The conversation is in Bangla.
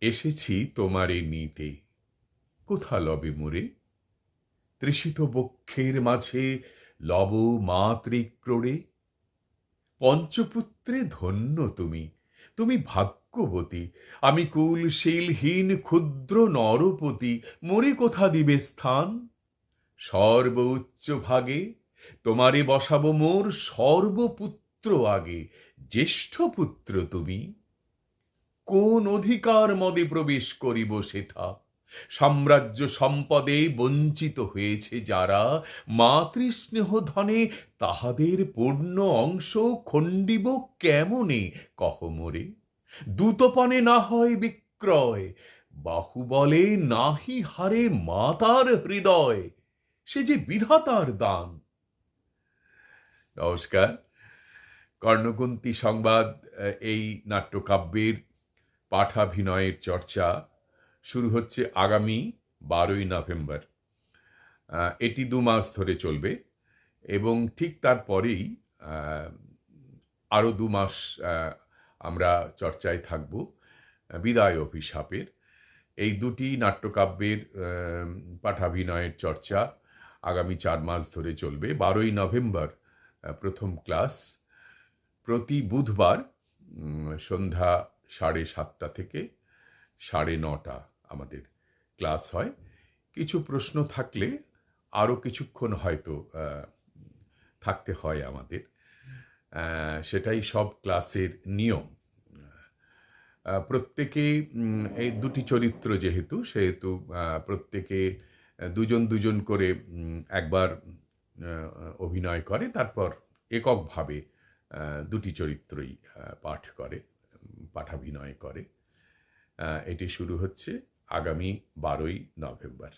এসেছি তোমারে নিতে, কোথা লবে মোরে? তৃষিত বক্ষের মাঝে লব মাতৃক্রোড়ে। পঞ্চপুত্রে ধন্য তুমি, তুমি ভাগ্যবতী। আমি কুলশীলহীন ক্ষুদ্র নরপতি, মোরে কোথা দিবে স্থান? সর্ব উচ্চ ভাগে তোমারে বসাবো মোর সর্বপুত্র আগে। জ্যেষ্ঠ পুত্র তুমি, কোন অধিকার মদে প্রবেশ করিব সেথা? সাম্রাজ্য সম্পদে বঞ্চিত হয়েছে যারা, মাতৃস্নেহ ধনে তাহাদের পূর্ণ অংশ খণ্ডিব কেমনে কহ মোরে? দূতপনে না হয় বিক্রয়, বাহুবলে নাহি হারে মাতার হৃদয়, সে যে বিধাতার দান। নমস্কার। কর্ণকুন্তী সংবাদ এই নাট্যকাব্যের পাঠাভিনয়ের চর্চা শুরু হচ্ছে আগামী 12ই নভেম্বর। এটি 2 মাস ধরে চলবে এবং ঠিক তারপরেই আরও 2 মাস আমরা চর্চায় থাকব বিদায় অভিশাপের। এই দুটি নাট্যকাব্যের পাঠাভিনয়ের চর্চা আগামী 4 মাস ধরে চলবে। 12ই নভেম্বর প্রথম ক্লাস, প্রতি বুধবার সন্ধ্যা 7:30 থেকে 9:30 আমাদের ক্লাস হয়। কিছু প্রশ্ন থাকলে আরও কিছুক্ষণ হয়তো থাকতে হয় আমাদের, সেটাই সব ক্লাসের নিয়ম। প্রত্যেকে এই দুটি চরিত্র যেহেতু, সেহেতু প্রত্যেকে দুজন দুজন করে একবার অভিনয় করে, তারপর এককভাবে দুটি চরিত্রই পাঠ করে, পাঠাভিনয় করে। এটি শুরু হচ্ছে আগামী 12ই নভেম্বর।